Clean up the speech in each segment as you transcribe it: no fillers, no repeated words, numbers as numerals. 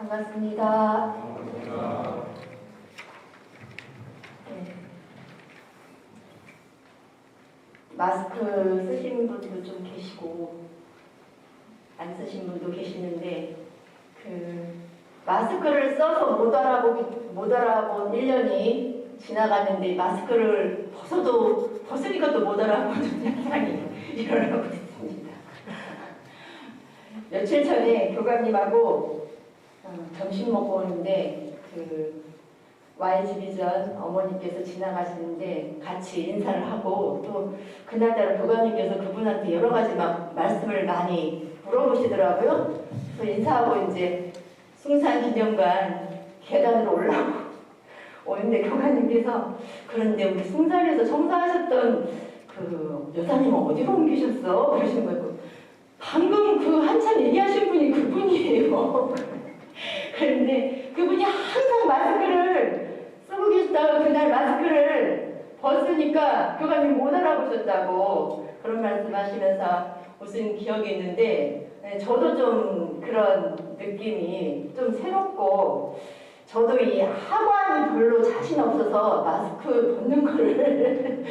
반갑습니다. 네. 마스크 쓰신 분도 좀 계시고 안 쓰신 분도 계시는데 마스크를 써서 못 알아본 1년이 지나갔는데 마스크를 벗으니까 또 못 알아보는 현상이 일어나고 있습니다. 며칠 전에 교감님하고 점심 먹고 오는데 YG비전 어머니께서 지나가시는데 같이 인사를 하고 또 그날따라 교감님께서 그분한테 여러 가지 말씀을 많이 물어보시더라고요. 그래서 인사하고 이제 숭산기념관 계단으로 올라오고 오는데 교감님께서 그런데 우리 숭산에서 청사하셨던 그 여사님은 어디로 옮기셨어? 그러시는 거예요. 방금 한참 얘기하신 분이 그분이에요. 그런데 그분이 항상 마스크를 쓰고 계시다가 그날 마스크를 벗으니까 교감님 못 알아보셨다고 그런 말씀 하시면서 무슨 기억이 있는데 저도 좀 그런 느낌이 좀 새롭고 저도 이 하관이 별로 자신 없어서 마스크 벗는 거를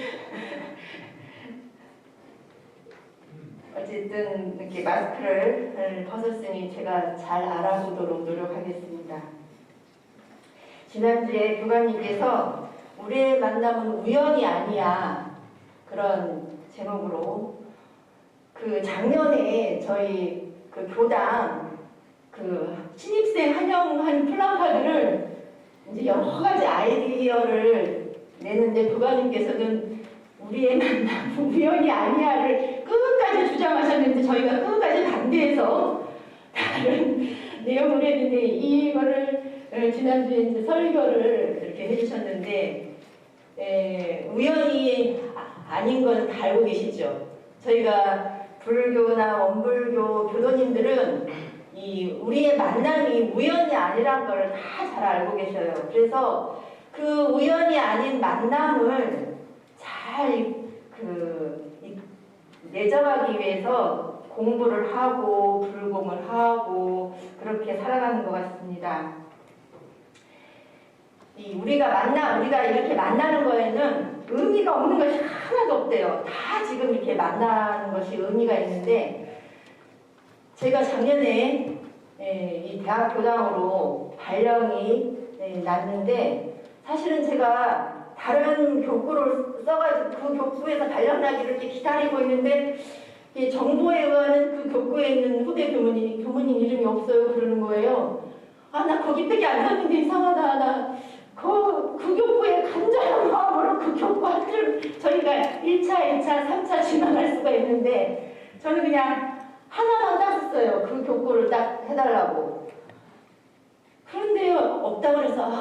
어쨌든 이렇게 마스크를 벗었으니 제가 잘 알아보도록 노력하겠습니다. 지난주에 교감님께서 우리의 만남은 우연이 아니야 그런 제목으로 작년에 저희 교당 신입생 환영한 플랜카드를 이제 여러 가지 아이디어를 내는데 교감님께서는 우리의 만남 우연이 아니야를 끝까지 주장하셨는데 저희가 끝까지 반대해서 다른 내용을 했는데 이거를 지난주에 이제 설교를 이렇게 해주셨는데 우연이 아닌 건 다 알고 계시죠? 저희가 불교나 원불교 교도님들은 우리의 만남이 우연이 아니란 걸 다 잘 알고 계셔요. 그래서 그 우연이 아닌 만남을 잘 내정하기 위해서 공부를 하고 불공을 하고 그렇게 살아가는 것 같습니다. 우리가 이렇게 만나는 거에는 의미가 없는 것이 하나도 없대요. 다 지금 이렇게 만나는 것이 의미가 있는데 제가 작년에 이 대학 교당으로 발령이 났는데 사실은 제가 다른 교구를 써가지고 그 교구에서 발령나기를 이렇게 기다리고 있는데 정보에 의하면 그 교구에 있는 후배 교무님 이름이 없어요 그러는 거예요. 나 거기밖에 안 썼는데 이상하다. 나 그 교구에 간절한 마음으로 그 교구 한 줄 저희가 1차, 2차, 3차 진행할 수가 있는데 저는 그냥 하나만 딱 썼어요. 그 교구를 딱 해달라고. 그런데 없다 그래서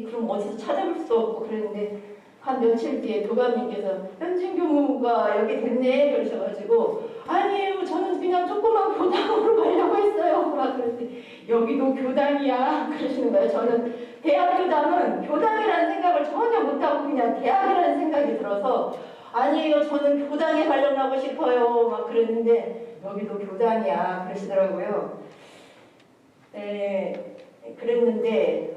그럼 어디서 찾아볼 수 없고 그랬는데 한 며칠 뒤에 교감님께서 현진 교무가 여기 됐네 그러셔가지고 아니에요 저는 그냥 조그만 교당으로 가려고 했어요 막 그랬더니 여기도 교당이야 그러시는 거예요. 저는 대학 교당은 교당이라는 생각을 전혀 못하고 그냥 대학이라는 생각이 들어서 아니에요 저는 교당에 발령나고 싶어요 막 그랬는데 여기도 교당이야 그러시더라고요. 그랬는데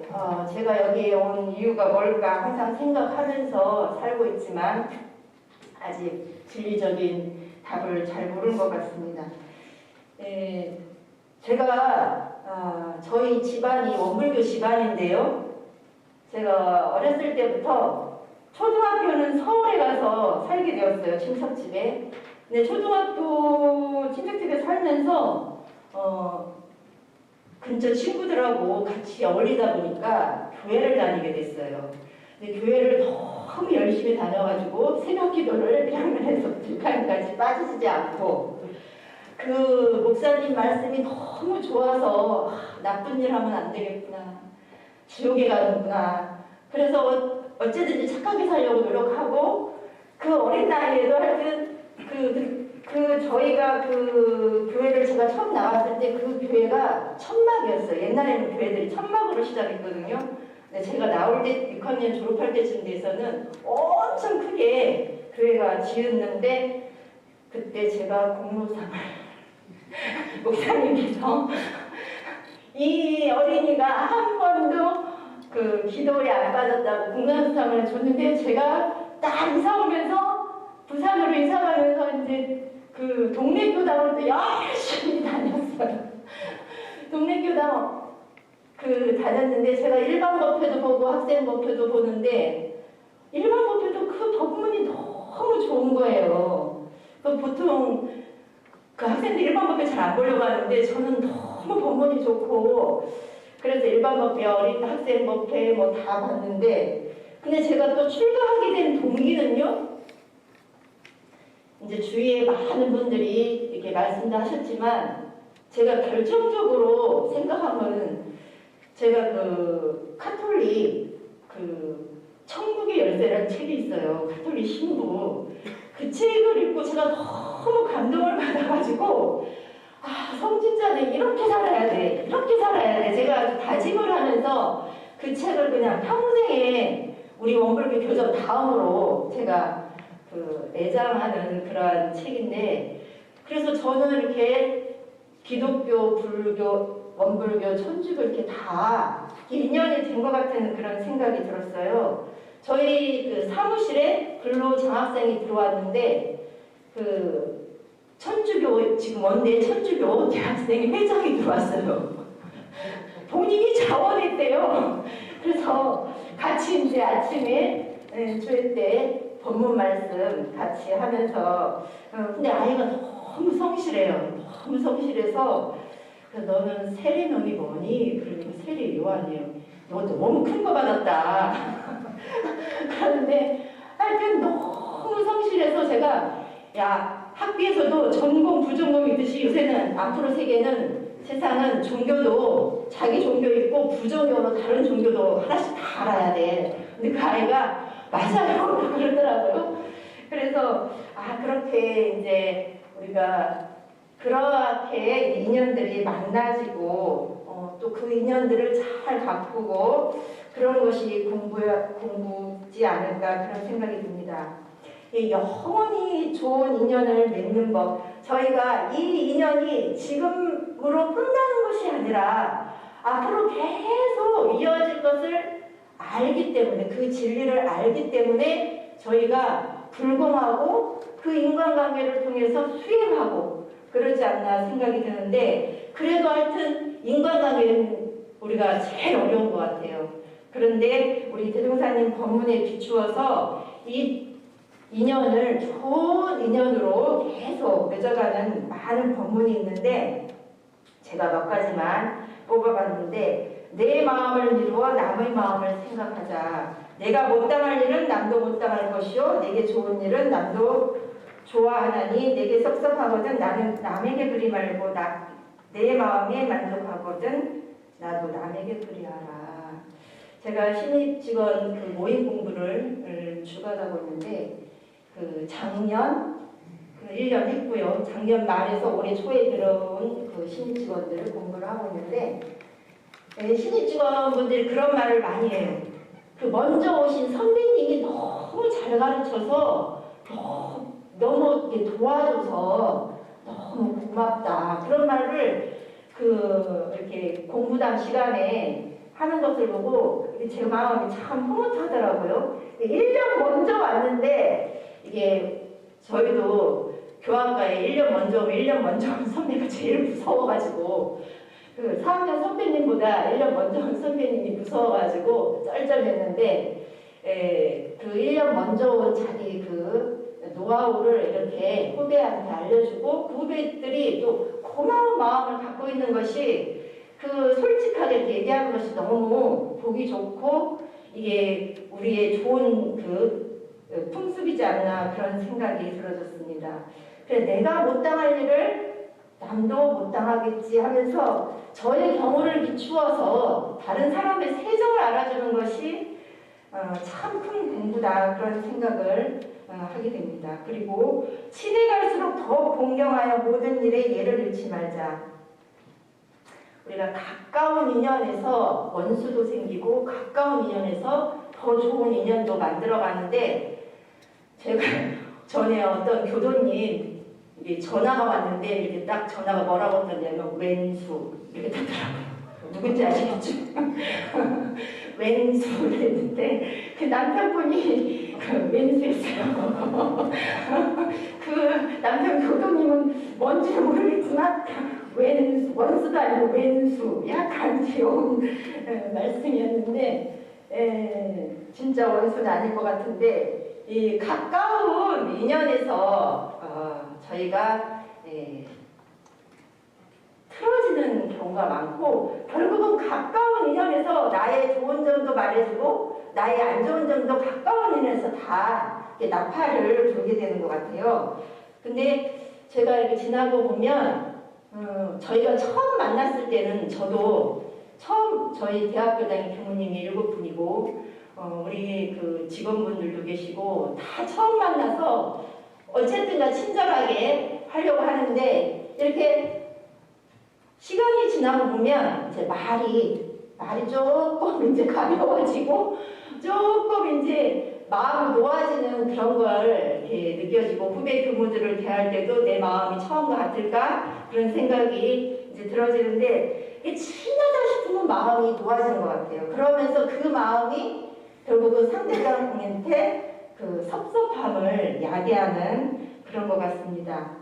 제가 여기에 온 이유가 뭘까 항상 생각하면서 살고 있지만 아직 진리적인 답을 잘 모르는 것 같습니다. 제가 저희 집안이 원불교 집안인데요. 제가 어렸을 때부터 초등학교는 서울에 가서 살게 되었어요. 친척집에. 근데 초등학교 친척집에 살면서 근처 친구들하고 같이 어울리다 보니까 교회를 다니게 됐어요. 근데 교회를 너무 열심히 다녀가지고 새벽 기도를 1학년에서 6학년까지 빠지지 않고 그 목사님 말씀이 너무 좋아서 나쁜 일 하면 안 되겠구나. 지옥에 가는구나. 그래서 어쨌든지 착하게 살려고 노력하고 그 어린 나이에도 하여튼 저희가 그 교회를 제가 처음 나왔을 때 그 교회가 천막이었어요. 옛날에는 교회들이 천막으로 시작했거든요. 근데 제가 나올 때 6학년 졸업할 때쯤 돼서는 엄청 크게 교회가 지었는데 그때 제가 공로상을 목사님께서 이 어린이가 한 번도 그 기도에 안 빠졌다고 공감수상을 줬는데 제가 딱 이사 오면서 부산으로 이사 가면서 이제 그 동네 교당을 또 열심히 다녔어요. 동네 교당 그 다녔는데 제가 일반 법회도 보고 학생 법회도 보는데 일반 법회도 그 법문이 너무 좋은 거예요. 그 보통 그 학생들 일반 법회 잘 안 보려고 하는데 저는 너무 법문이 좋고 그래서 일반 법회, 어린 학생 법회 뭐 다 봤는데 근데 제가 또 출가하게 된 동기는요. 이제 주위에 많은 분들이 이렇게 말씀도 하셨지만 제가 결정적으로 생각한 거는 제가 그 카톨릭 그 천국의 열쇠라는 책이 있어요. 카톨릭 신부. 그 책을 읽고 제가 너무 감동을 받아가지고 아 성직자는 이렇게 살아야 돼. 이렇게 살아야 돼. 제가 아주 다짐을 하면서 그 책을 그냥 평생에 우리 원불교 교정 다음으로 제가 그 애장하는 그러한 책인데 그래서 저는 이렇게 기독교, 불교, 원불교, 천주교 이렇게 다 인연이 된 것 같은 그런 생각이 들었어요. 저희 그 사무실에 근로 장학생이 들어왔는데 그 천주교 지금 원대 천주교 대학생이 회장이 들어왔어요. 본인이 자원했대요. 그래서 같이 이제 아침에 조회 때 법문 말씀 같이 하면서 근데 아이가 너무 성실해요. 너무 성실해서 너는 세례명이 뭐니? 그러니까 세례 요한이에요. 너 너무 큰 거 받았다. 그런데 하여튼 너무 성실해서 제가 야 학비에서도 전공 부전공 있듯이 요새는 앞으로 세계는 세상은 종교도 자기 종교 있고 부종교로 다른 종교도 하나씩 다 알아야 돼. 근데 그 아이가 맞아요 그러더라고요. 그래서 아 그렇게 이제 우리가 그렇게 인연들이 만나지고 또 그 인연들을 잘 가꾸고 그런 것이 공부지 않을까 그런 생각이 듭니다. 영원히 좋은 인연을 맺는 법 저희가 이 인연이 지금으로 끝나는 것이 아니라 앞으로 계속 이어질 것을 알기 때문에 그 진리를 알기 때문에 저희가 불공하고 그 인간관계를 통해서 수행하고 그러지 않나 생각이 드는데 그래도 하여튼 인간관계는 우리가 제일 어려운 것 같아요. 그런데 우리 대종사님 법문에 비추어서 이 인연을 좋은 인연으로 계속 맺어가는 많은 법문이 있는데 제가 몇 가지만 뽑아봤는데 내 마음을 미루어 남의 마음을 생각하자. 내가 못 당할 일은 남도 못 당할 것이요 내게 좋은 일은 남도 좋아하나니 내게 섭섭하거든 나는 남에게 그리 말고 내 마음에 만족하거든 나도 남에게 그리하라. 제가 신입직원 그 모임 공부를 주관하고 있는데 그 작년 1년 했고요. 작년 말에서 올해 초에 들어온 그 신입직원들을 공부를 하고 있는데 신입직원분들이 그런 말을 많이 해요. 그 먼저 오신 선배님이 너무 잘 가르쳐서 너무 이렇게 도와줘서 너무 고맙다. 그런 말을 이렇게 공부당 시간에 하는 것을 보고 제 마음이 참 흐뭇하더라고요. 1년 먼저 왔는데 이게 저희도 교학과에 1년 먼저 오면 1년 먼저 온 선배가 제일 무서워가지고 그 4학년 선배님보다 1년 먼저 온 선배님이 무서워가지고 쩔쩔했는데 그 1년 먼저 온 자기 그 노하우를 이렇게 후배한테 알려주고 그 후배들이 또 고마운 마음을 갖고 있는 것이 그 솔직하게 얘기하는 것이 너무 보기 좋고 이게 우리의 좋은 그 풍습이지 않나 그런 생각이 들어졌습니다. 그래 내가 못 당할 일을 남도 못 당하겠지 하면서 저의 경우를 비추어서 다른 사람의 세정을 알아주는 것이 참 큰 공부다 그런 생각을 하게 됩니다. 그리고 친해 갈수록 더 공경하여 모든 일에 예를 잃지 말자. 우리가 가까운 인연에서 원수도 생기고 가까운 인연에서 더 좋은 인연도 만들어가는데 제가 전에 어떤 교도님 전화가 왔는데 이렇게 딱 전화가 뭐라고 떴냐면 왼수 이렇게 떴더라고요. 누군지 아시겠죠? 왼수를 했는데 그 남편분이 그 왼수였어요. 그 남편 교도님은 뭔지 모르겠지만 원수도 아니고 왼수, 약간 귀여운 말씀이었는데 진짜 원수는 아닐 것 같은데 이 가까운 인연에서 저희가 틀어지는 경우가 많고 결국은 가까운 인연에서 나의 좋은 점도 말해주고 나의 안 좋은 점도 가까운 인연에서 다 나팔을 불게 되는 것 같아요. 근데 제가 이렇게 지나고 보면 저희가 처음 만났을 때는 저도 처음 저희 대학교장의 교무님이 7분이고 우리 그 직원분들도 계시고 다 처음 만나서 어쨌든가 친절하게 하려고 하는데 이렇게 시간이 지나고 보면 이제 말이 조금 이제 가벼워지고 조금 이제 마음이 놓아지는 그런 걸 이렇게 느껴지고 후배 교무들을 대할 때도 내 마음이 처음과 같을까 그런 생각이 이제 들어지는데 이게 친하다 싶으면 마음이 놓아지는 것 같아요. 그러면서 그 마음이 결국은 상대방한테 그 섭섭함을 야기하는 그런 것 같습니다.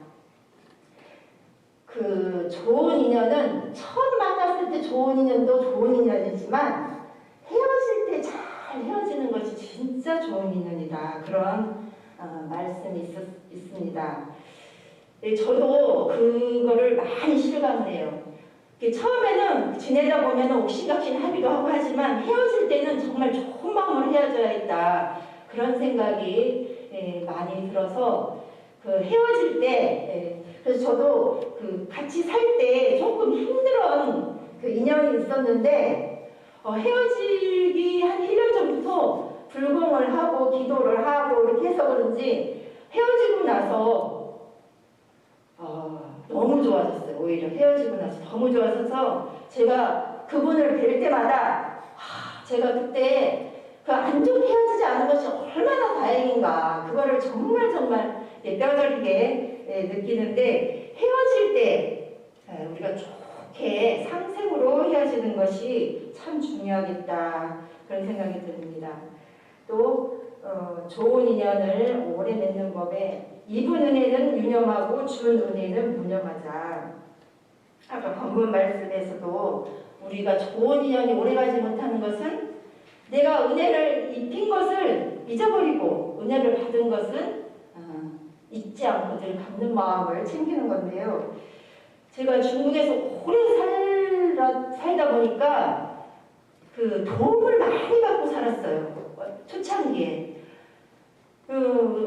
그 좋은 인연은 처음 만났을 때 좋은 인연도 좋은 인연이지만 헤어질 때 잘 헤어지는 것이 진짜 좋은 인연이다. 그런 말씀이 있습니다. 저도 그거를 많이 실감을 해요. 처음에는 지내다 보면 옥신각신 하기도 하고 하지만 헤어질 때는 정말 좋은 마음으로 헤어져야겠다. 그런 생각이 많이 들어서 그 헤어질 때 그래서 저도 그 같이 살 때 조금 힘들었던 그 인연이 있었는데 헤어지기 한 1년 전부터 불공을 하고 기도를 하고 이렇게 해서 그런지 헤어지고 나서 너무 좋아졌어요. 오히려 헤어지고 나서 너무 좋아져서 제가 그분을 뵐 때마다 제가 그때 그 안 좋게 헤어지지 않은 것이 얼마나 다행인가 그거를 정말 뼈저리게 느끼는데 헤어질 때 우리가 좋게 상생으로 헤어지는 것이 참 중요하겠다 그런 생각이 듭니다. 또 좋은 인연을 오래 맺는 법에 입은 은혜는 유념하고 준 은혜는 무념하자. 아까 본문 말씀에서도 우리가 좋은 인연이 오래가지 못하는 것은 내가 은혜를 입힌 것을 잊어버리고 은혜를 받은 것은 잊지 않고 늘 갚는 마음을 챙기는 건데요. 제가 중국에서 오래 살다 보니까 그 도움을 많이 받고 살았어요. 초창기에.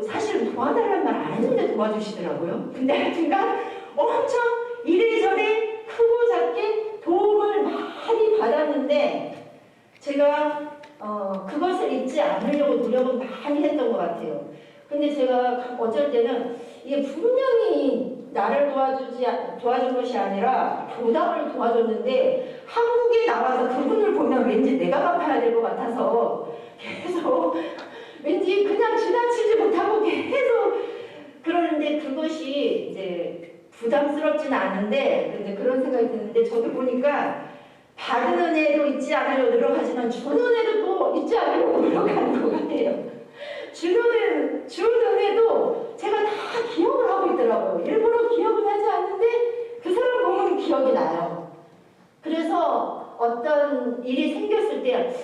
사실 도와달라는 말 안 했는데 도와주시더라고요. 근데 하여튼간 엄청 이래저래 크고 작게 도움을 많이 받았는데 제가 그것을 잊지 않으려고 노력을 많이 했던 것 같아요. 근데 제가 어쩔 때는 이게 분명히 나를 도와준 것이 아니라 교당을 도와줬는데 한국에 나와서 그분을 보면 왠지 내가 갚아야 될 것 같아서 계속 왠지 그냥 지나치지 못하고 계속 그러는데 그것이 이제 부담스럽진 않은데 근데 그런 생각이 드는데 저도 보니까 받은 은혜도 잊지 않으려고 노력하지만 준 은혜도 또 잊지 않으려고 노력하는 것 같아요. 준 은혜도 제가 다 기억을 하고 있더라고요. 일부러 기억은 하지 않는데 그 사람 보면 기억이 나요. 그래서 어떤 일이 생겼을 때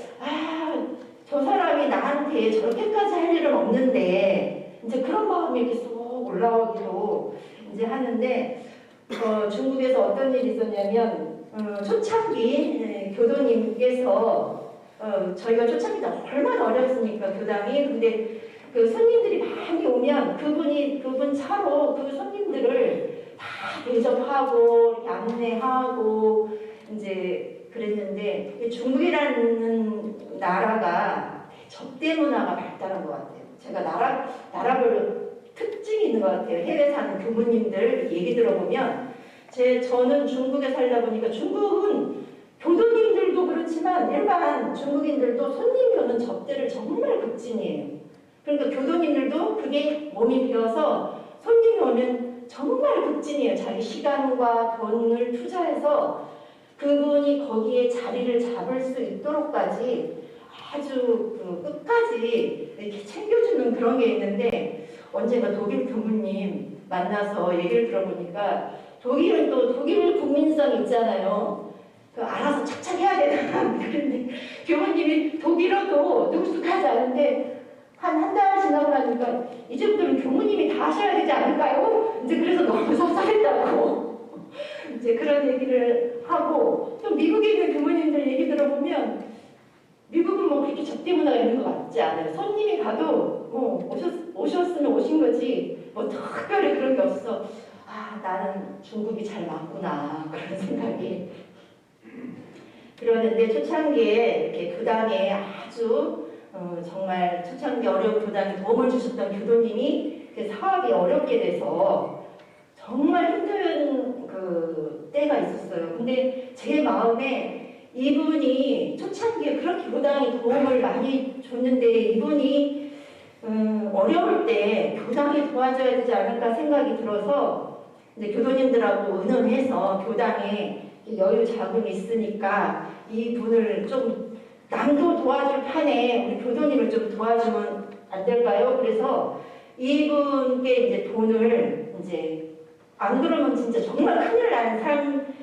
저 사람이 나한테 저렇게까지 할 일은 없는데 이제 그런 마음이 이렇게 쏙 올라오기도 이제 하는데 중국에서 어떤 일이 있었냐면 초창기 교도님께서 저희가 초창기 때 얼마나 어렸으니까 교당이 근데 그 손님들이 많이 오면 그분 차로 그 손님들을 다 대접하고 이렇게 안내하고 이제 그랬는데 중국이라는 나라가 접대 문화가 발달한 것 같아요. 제가 나라별로 특징이 있는 것 같아요. 해외 사는 교무님들 얘기 들어보면 저는 중국에 살다 보니까 중국은 교도님들도 그렇지만 일반 중국인들도 손님이 오는 접대를 정말 극진이에요. 그러니까 교도님들도 그게 몸이 배어서 손님이 오면 정말 극진이에요. 자기 시간과 돈을 투자해서 그분이 거기에 자리를 잡을 수 있도록까지 아주 끝까지 이렇게 챙겨주는 그런 게 있는데, 언젠가 독일 교무님 만나서 얘기를 들어보니까 독일은 또 독일 국민성 있잖아요. 알아서 착착 해야 되나. 그런데 교무님이 독일어도 능숙하지 않은데 한 달 지나고 나니까 이제부터는 교무님이 다 하셔야 되지 않을까요? 이제 그래서 너무 섭섭했다고 이제 그런 얘기를 하고, 또 미국에 있는 교무님들 얘기 들어보면 미국은 뭐 그렇게 접대 문화가 있는 것 같지 않아요. 손님이 가도 오셨으면 오신 거지 뭐 특별히 그런 게 없어. 아, 나는 중국이 잘 맞구나 그런 생각이. 그러는데 초창기에 이렇게 교당에 아주 정말 초창기 어려운 교당에 도움을 주셨던 교도님이 그 사업이 어렵게 돼서 정말 힘든 그 때가 있었어요. 근데 제 마음에 이분이 초창기에 그렇게 교당에 도움을 많이 줬는데 이분이 어려울 때 교당이 도와줘야 되지 않을까 생각이 들어서 이제 교도님들하고 의논해서 교당에 여유 자금이 있으니까 이분을 좀 남도 도와줄 판에 우리 교도님을 좀 도와주면 안 될까요? 그래서 이분께 이제 돈을 이제 안 그러면 진짜 정말 큰일 나는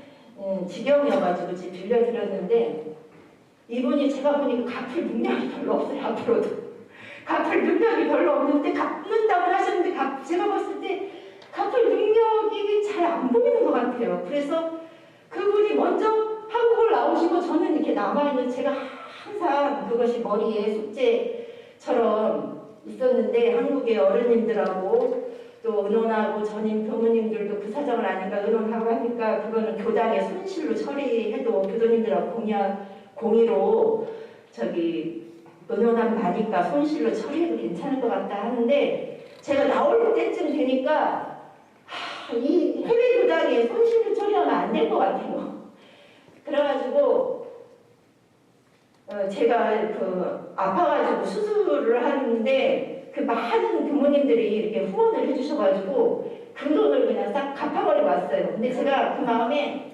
지경이어가지고 빌려드렸는데, 이분이 제가 보니까 갚을 능력이 별로 없어요. 앞으로도 갚을 능력이 별로 없는데 갚는다고 하셨는데 제가 봤을 때 갚을 능력이 잘 안 보이는 것 같아요. 그래서 그분이 먼저 한국을 나오시고 저는 이렇게 남아있는, 제가 항상 그것이 머리에 숙제처럼 있었는데 한국의 어른님들하고 또 의논하고 전임 교무님들도 그 사정을 아니까 의논하고 하니까 그거는 교당의 손실로 처리해도 교도님들하고 공의로 의논하면 나니까 손실로 처리해도 괜찮을 것 같다 하는데, 제가 나올 때쯤 되니까 이 해외 교당에 손실로 처리하면 안 될 것 같아요. 그래가지고 제가 아파가지고 수술을 하는데 그 많은 부모님들이 이렇게 후원을 해주셔가지고 그 돈을 그냥 싹 갚아버리고 왔어요. 근데 제가 그 마음에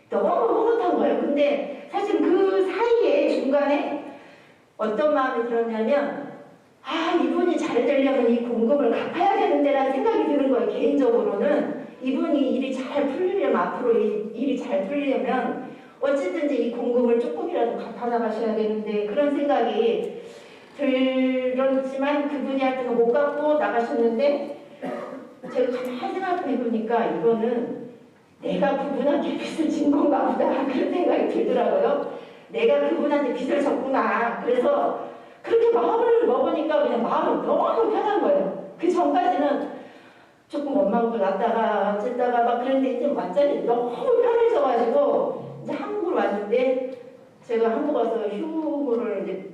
너무 흐뭇한 거예요. 근데 사실 그 사이에 중간에 어떤 마음이 들었냐면, 이분이 잘 되려면 이 공금을 갚아야 되는데라는 생각이 드는 거예요. 개인적으로는 이분이 일이 잘 풀리려면, 앞으로 일이 잘 풀리려면 어쨌든지 이 공금을 조금이라도 갚아나가셔야 되는데, 그런 생각이 들었지만 그분이 하여튼 못 갚고 나가셨는데, 제가 가만히 생각해보니까 이거는 내가 그분한테 빚을 진 건가 보다 그런 생각이 들더라고요. 내가 그분한테 빚을 졌구나. 그래서 그렇게 마음을 먹으니까 그냥 마음이 너무 편한 거예요. 그 전까지는 조금 원망도 났다가 어쨌다가 막 그랬는데 이제 완전히 너무 편해져가지고 이제 한국을 왔는데, 제가 한국 와서 휴무를 이제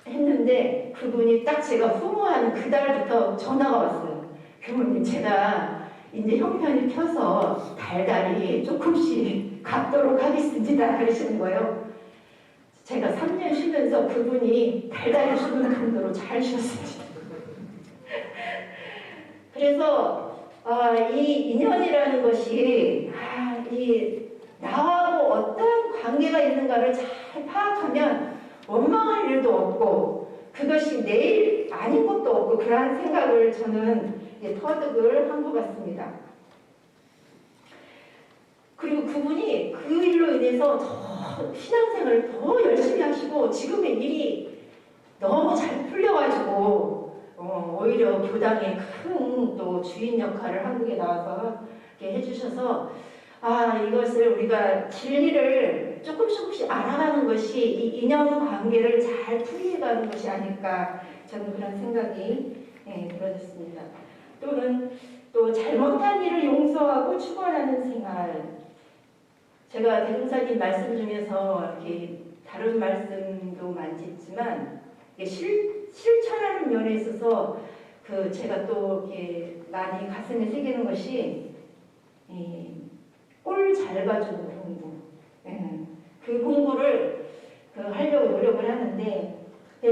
했는데 그분이 딱 제가 후무한 그 달부터 전화가 왔어요. 교무님, 제가 이제 형편이 펴서 달달이 조금씩 갚도록 하겠습니다. 그러시는 거예요. 제가 3년 쉬면서 그분이 달달이 주는 정도로 잘 쉬었습니다. 그래서 이 인연이라는 것이 나하고 어떤 관계가 있는가를 잘 파악하면 원망할 일도 없고 그것이 내일 아닌 것도 없고, 그러한 생각을 저는 터득을 한 것 같습니다. 그리고 그분이 그 일로 인해서 더 신앙생활을 더 열심히 하시고 지금의 일이 너무 잘 풀려가지고 오히려 교당의 큰 또 주인 역할을 한국에 나와서 이렇게 해주셔서, 이것을 우리가 진리를 조금씩 알아가는 것이 이 인연 관계를 잘 풀이해가는 것이 아닐까, 저는 그런 생각이 들어졌습니다. 또는 또 잘못한 일을 용서하고 축원하는 생활. 제가 대종사님 말씀 중에서 이렇게 다른 말씀도 많이 있지만 실천하는 면에 있어서 제가 또 이렇게 많이 가슴에 새기는 것이 꼴 잘 봐주는 공부. 그 공부를 하려고 노력을 하는데,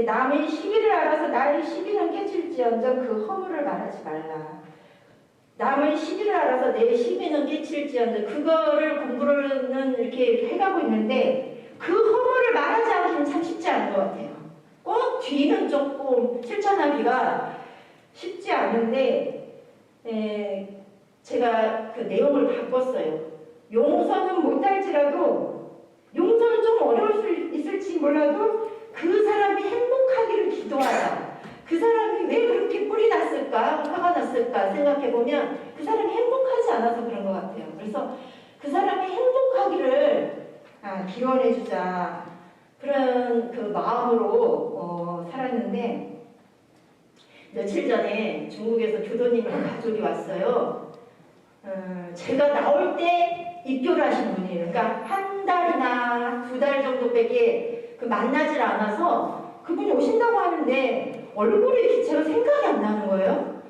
남의 시기를 알아서 나의 시기는 깨질지언정 그 허물을 말하지 말라. 남의 시비를 알아서 내 시비는 끼칠지언정 그거를 공부는 이렇게 해가고 있는데 그 허물을 말하지 않기는 참 쉽지 않은 것 같아요. 꼭 뒤는 조금 실천하기가 쉽지 않은데 제가 그 내용을 바꿨어요. 용서는 못할지라도 용서는 좀 어려울 수 있을지 몰라도 그 사람이 행복하기를 기도하자. 그 사람이 왜 그렇게 뿔이 났을까? 화가 났을까? 생각해보면 그 사람이 행복하지 않아서 그런 것 같아요. 그래서 그 사람이 행복하기를 기원해주자. 그런 그 마음으로 살았는데 며칠 전에 중국에서 교도님과 가족이 왔어요. 제가 나올 때 입교를 하신 분이에요. 그러니까 한 달이나 두 달 정도밖에 만나질 않아서 그분이 오신다고 하는데 얼굴이 이렇게 제가 생각이 안 나는 거예요.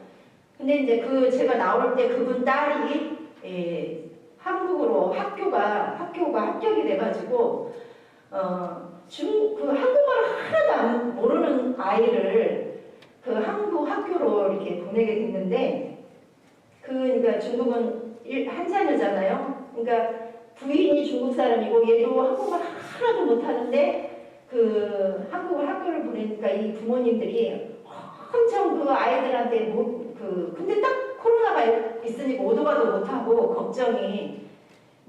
근데 이제 제가 나올 때 그분 딸이 한국으로 학교가 합격이 돼가지고 한국어를 하나도 안 모르는 아이를 그 한국 학교로 이렇게 보내게 됐는데 그러니까 중국은 한자녀잖아요. 그러니까 부인이 중국 사람이고 얘도 한국어를 하나도 못하는데 그 한국어 학교를 보내니까 이 부모님들이 엄청 그 아이들한테 근데 딱 코로나가 있으니까 오도 가도 못하고 걱정이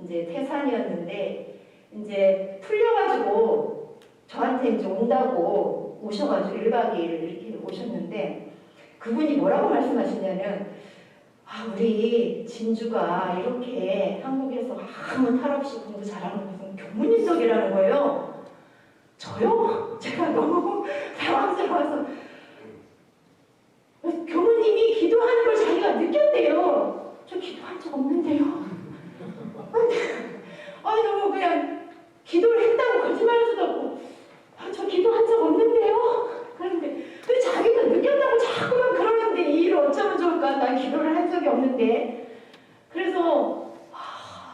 이제 태산이었는데 이제 풀려가지고 저한테 이제 온다고 오셔가지고 1박 2일 이렇게 오셨는데 그분이 뭐라고 말씀하시냐면 우리 진주가 이렇게 한국에서 아무 탈 없이 공부 잘하는 무슨 교무님 덕이라는 거예요. 저요? 제가 너무 당황스러워서 교무님이 기도하는 걸 자기가 느꼈대요. 저 기도한 적 없는데요. 너무 그냥 기도를 했다고 거짓말할 수도 없고 저 기도한 적 없는데요. 그런데 자기가 느꼈다고 자꾸만 그러는데 이 일을 어쩌면 좋을까? 난 기도를 한 적이 없는데 그래서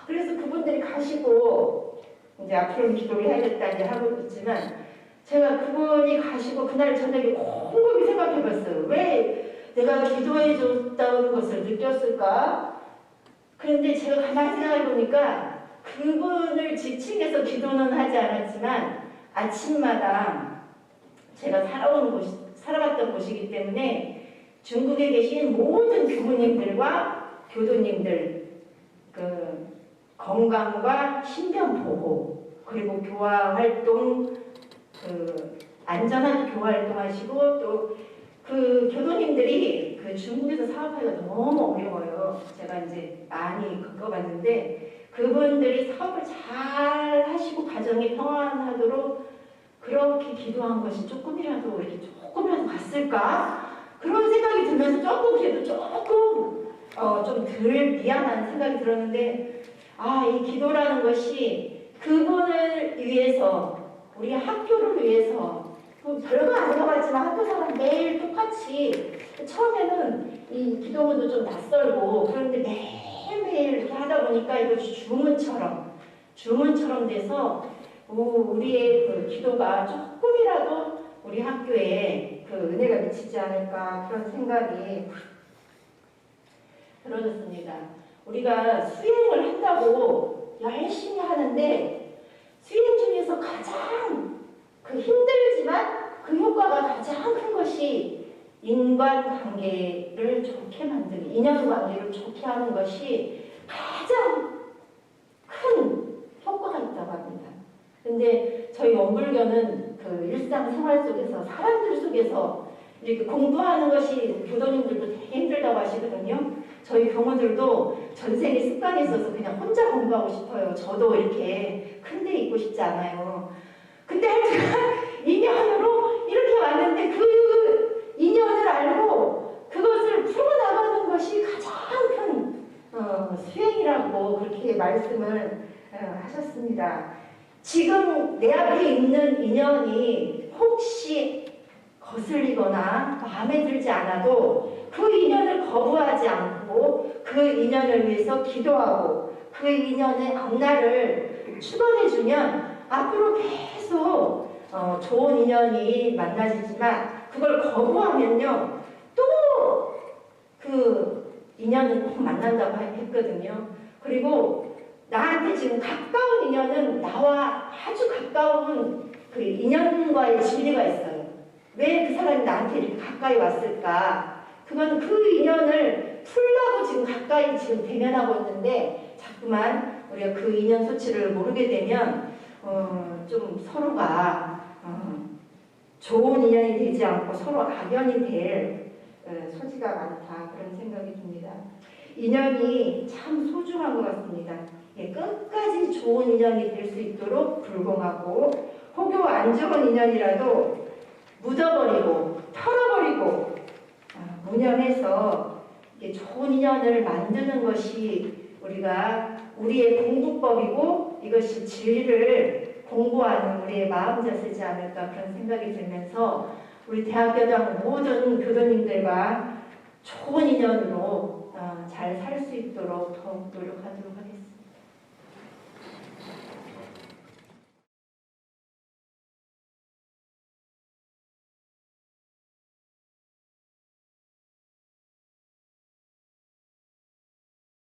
그분들이 가시고 이제 앞으로는 기도를 해야겠다 이제 하고 있지만 제가 그분이 가시고 그날 저녁에 곰곰이 생각해봤어요. 왜 내가 기도해 줬다는 것을 느꼈을까? 그런데 제가 가만히 생각해보니까 그분을 지칭해서 기도는 하지 않았지만 아침마다 제가 살아왔던 곳이기 때문에 중국에 계신 모든 교무님들과 교도님들 그 건강과 신변 보호 그리고 교화 활동 안전한 교화 활동하시고 또 그 교도님들이 그 중국에서 사업하기가 너무 어려워요. 제가 이제 많이 겪어봤는데 그분들이 사업을 잘 하시고 가정이 평안하도록 그렇게 기도한 것이 조금이라도 갔을까? 그런 생각이 들면서 그래도 조금 좀 덜 미안한 생각이 들었는데 이 기도라는 것이 그분을 위해서 우리 학교를 위해서 별거 아닌 것 같지만 학교 사람 매일 똑같이 처음에는 이 기도문도 좀 낯설고 그런데 매일매일 이렇게 하다 보니까 이것이 주문처럼 돼서 우리의 그 기도가 조금이라도 우리 학교에 그 은혜가 미치지 않을까 그런 생각이 들어졌습니다. 우리가 수행을 한다고 열심히 하는데 수행 중에서 가장 힘들지만 그 효과가 가장 큰 것이 인간관계를 좋게 만드는 인연관계를 좋게 하는 것이 가장 큰 효과가 있다고 합니다. 근데 저희 원불교는 그 일상생활 속에서 사람들 속에서 이렇게 공부하는 것이 교도님들도 되게 힘들다고 하시거든요. 저희 경우들도 전생에 습관이 있어서 그냥 혼자 공부하고 싶어요. 저도 이렇게 큰 데 있고 싶지 않아요. 근데 인연으로 이렇게 왔는데 그 인연을 알고 그것을 풀어나가는 것이 가장 큰 수행이라고 그렇게 말씀을 하셨습니다. 지금 내 앞에 있는 인연이 혹시 거슬리거나 마음에 들지 않아도 그 인연을 거부하지 않고 그 인연을 위해서 기도하고 그 인연의 앞날을 축원해주면 앞으로 계속 좋은 인연이 만나지지만 그걸 거부하면요 또 인연은 꼭 만난다고 했거든요. 그리고 나한테 지금 가까운 인연은 나와 아주 가까운 그 인연과의 진리가 있어요. 왜 그 사람이 나한테 이렇게 가까이 왔을까? 그건 그 인연을 풀려고 지금 가까이 지금 대면하고 있는데 자꾸만 우리가 그 인연 소치를 모르게 되면 좀 서로가 좋은 인연이 되지 않고 서로 악연이 될 소지가 많다 그런 생각이 듭니다. 인연이 참 소중한 것 같습니다. 예, 끝까지 좋은 인연이 될 수 있도록 불공하고 혹여 안 좋은 인연이라도 묻어버리고 털어버리고 문연해서 좋은 인연을 만드는 것이 우리의 공부법이고 이것이 진리를 공부하는 우리의 마음 자세지 않을까 그런 생각이 들면서 우리 대학교당 모든 교도님들과 좋은 인연으로 잘 살 수 있도록 더욱 노력하도록 하겠습니다.